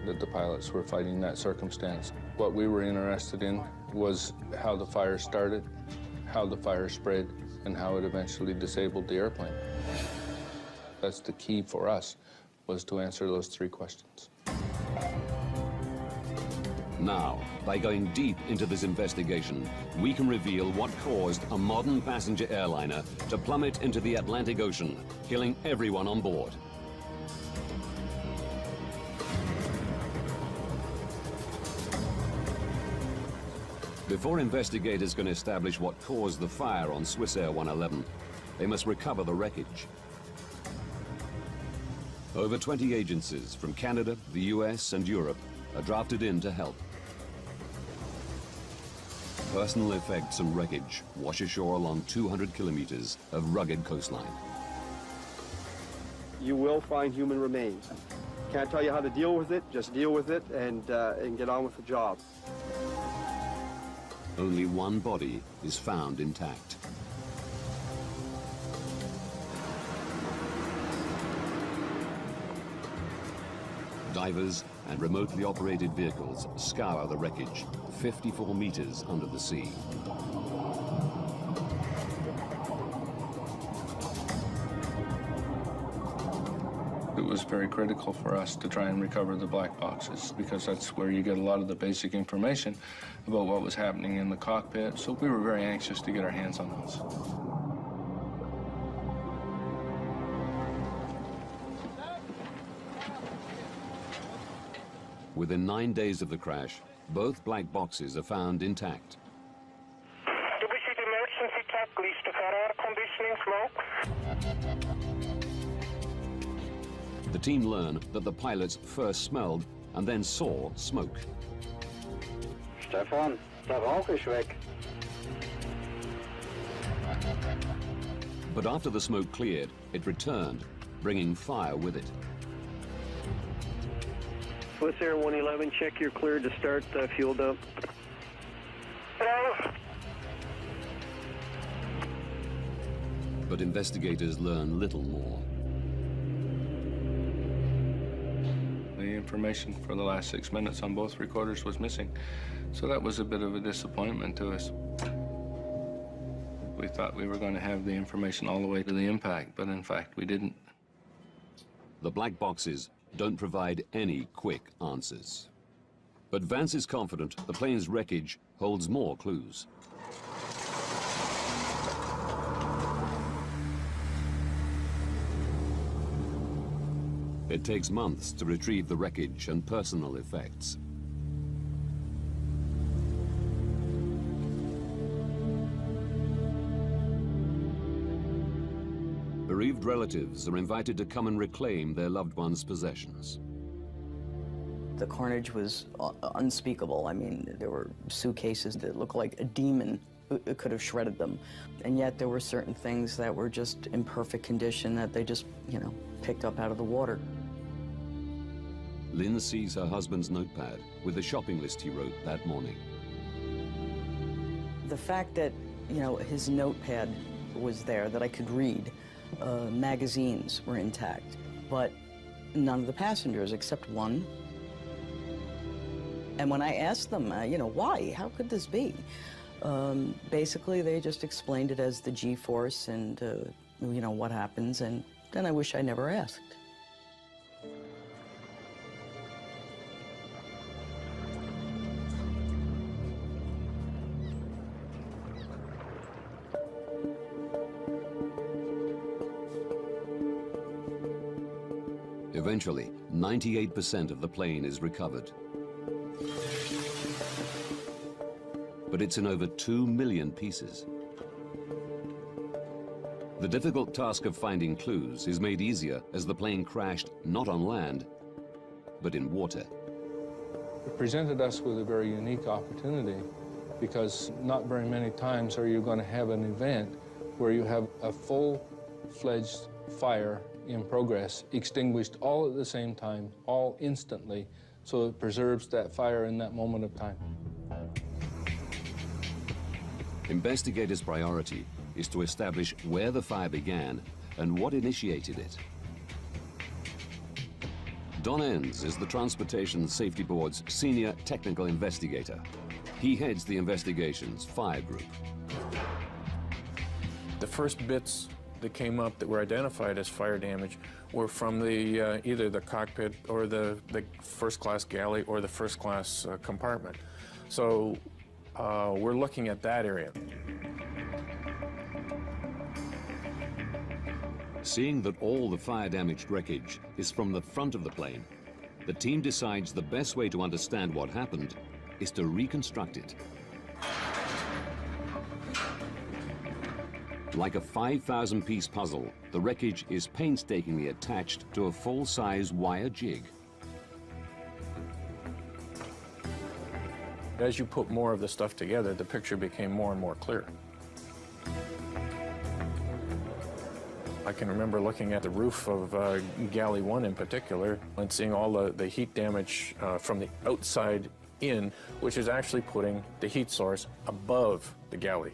that the pilots were fighting that circumstance. What we were interested in was how the fire started, how the fire spread, and how it eventually disabled the airplane. That's the key for us, was to answer those three questions. Now, by going deep into this investigation, we can reveal what caused a modern passenger airliner to plummet into the Atlantic Ocean, killing everyone on board. Before investigators can establish what caused the fire on Swissair 111, they must recover the wreckage. Over 20 agencies from Canada, the US, and Europe are drafted in to help. Personal effects and wreckage wash ashore along 200 kilometers of rugged coastline. You will find human remains. Can't tell you how to deal with it, just deal with it and get on with the job. Only one body is found intact. Divers and remotely operated vehicles scour the wreckage 54 meters under the sea. It was very critical for us to try and recover the black boxes because that's where you get a lot of the basic information about what was happening in the cockpit. So we were very anxious to get our hands on those. Within 9 days of the crash, both black boxes are found intact. Do we see the emergency checklist for air conditioning smoke? The team learn that the pilots first smelled and then saw smoke. Stefan, der Rauch ist weg. But after the smoke cleared, it returned, bringing fire with it. Swissair 111, check you're cleared to start the fuel dump. Hello? But investigators learn little more. The information for the last 6 minutes on both recorders was missing, so that was a bit of a disappointment to us. We thought we were going to have the information all the way to the impact, but in fact we didn't. The black boxes don't provide any quick answers. But Vance is confident the plane's wreckage holds more clues. It takes months to retrieve the wreckage and personal effects. Bereaved relatives are invited to come and reclaim their loved ones' possessions. The carnage was unspeakable. I mean, there were suitcases that looked like a demon could have shredded them. And yet there were certain things that were just in perfect condition that they just, picked up out of the water. Lynn sees her husband's notepad with the shopping list he wrote that morning. The fact that, his notepad was there that I could read, magazines were intact, but none of the passengers except one. And when I asked them, why? How could this be? Basically, they just explained it as the G-force and, what happens, and then I wish I never asked. Eventually, 98% of the plane is recovered. But it's in over 2 million pieces. The difficult task of finding clues is made easier as the plane crashed not on land, but in water. It presented us with a very unique opportunity because not very many times are you going to have an event where you have a full-fledged fire in progress, extinguished all at the same time, all instantly, so it preserves that fire in that moment of time. Investigators' priority is to establish where the fire began and what initiated it. Don Enns is the Transportation Safety Board's senior technical investigator. He heads the investigation's fire group. The first bits that came up that were identified as fire damage were from the either the cockpit or the first-class galley or the first-class compartment. So we're looking at that area. Seeing that all the fire-damaged wreckage is from the front of the plane, the team decides the best way to understand what happened is to reconstruct it. Like a 5,000-piece puzzle, the wreckage is painstakingly attached to a full-size wire jig. As you put more of the stuff together, the picture became more and more clear. I can remember looking at the roof of Galley 1 in particular and seeing all the heat damage from the outside in, which is actually putting the heat source above the galley.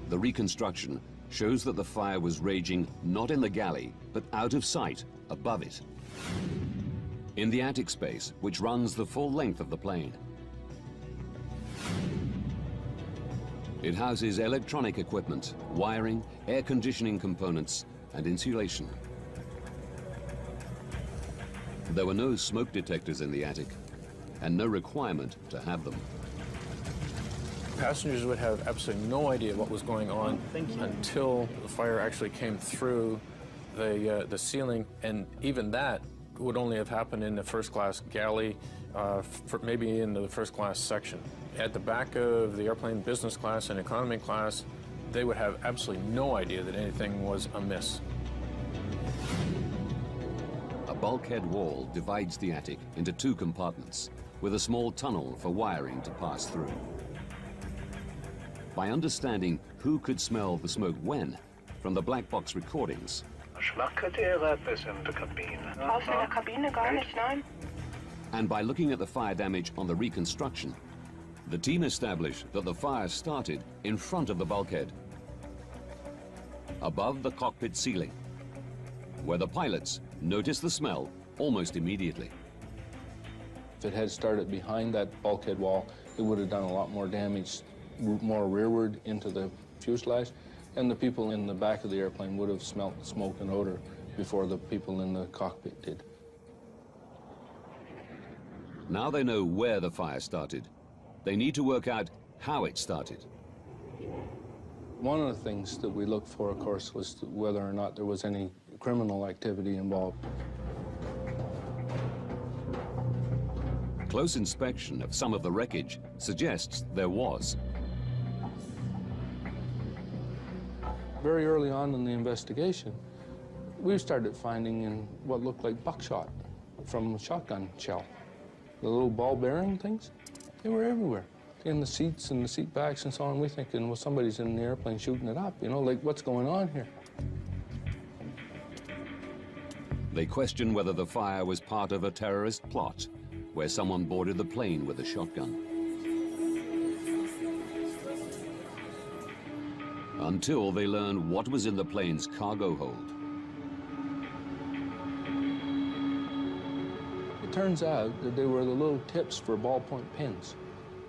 The reconstruction shows that the fire was raging not in the galley, but out of sight, above it. In the attic space, which runs the full length of the plane. It houses electronic equipment, wiring, air conditioning components, and insulation. There were no smoke detectors in the attic, and no requirement to have them. Passengers would have absolutely no idea what was going on until the fire actually came through the ceiling, and even that would only have happened in the first-class galley, maybe in the first-class section. At the back of the airplane, business class and economy class, they would have absolutely no idea that anything was amiss. A bulkhead wall divides the attic into two compartments, with a small tunnel for wiring to pass through. By understanding who could smell the smoke when, from the black box recordings, and by looking at the fire damage on the reconstruction, the team established that the fire started in front of the bulkhead, above the cockpit ceiling, where the pilots noticed the smell almost immediately. If it had started behind that bulkhead wall, it would have done a lot more damage, more rearward into the fuselage, and the people in the back of the airplane would have smelt smoke and odor before the people in the cockpit did. Now they know where the fire started. They need to work out how it started. One of the things that we looked for, of course, was whether or not there was any criminal activity involved. Close inspection of some of the wreckage suggests there was. Very early on in the investigation, we started finding in what looked like buckshot from a shotgun shell. The little ball bearing things, they were everywhere. In the seats and the seat backs and so on. We're thinking, well, somebody's in the airplane shooting it up, you know, like what's going on here? They question whether the fire was part of a terrorist plot, where someone boarded the plane with a shotgun. Until they learn what was in the plane's cargo hold. It turns out that they were the little tips for ballpoint pens.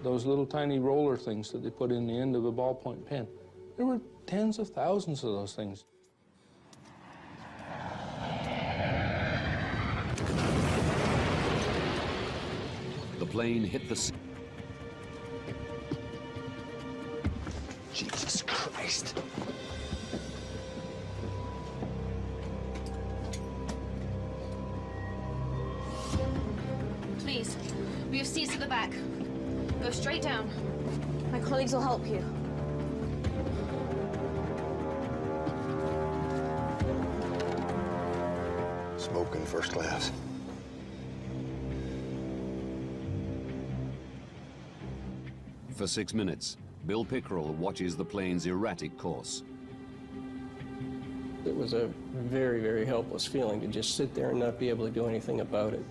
Those little tiny roller things that they put in the end of a ballpoint pen. There were tens of thousands of those things. The plane hit the sea. Jesus Christ. Please, we have seats at the back. Go straight down. My colleagues will help you. Smoking first class. For 6 minutes, Bill Pickerel watches the plane's erratic course. It was a very, very helpless feeling to just sit there and not be able to do anything about it.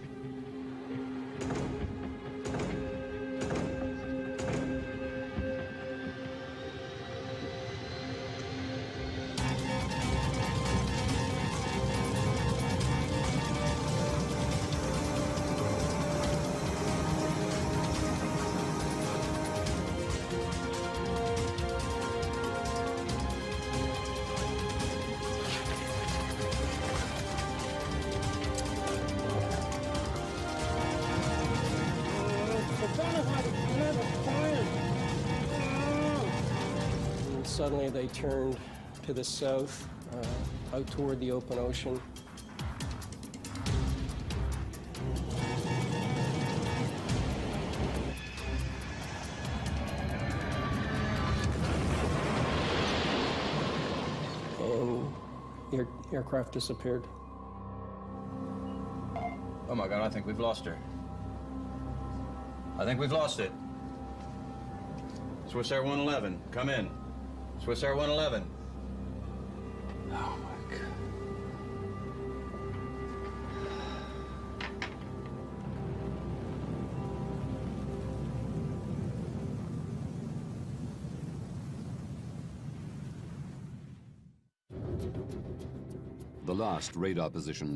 And suddenly they turned to the south, out toward the open ocean. And the aircraft disappeared. Oh my God, I think we've lost her. I think we've lost it. Swissair 111, come in. Swissair 111. Oh my God. The last radar position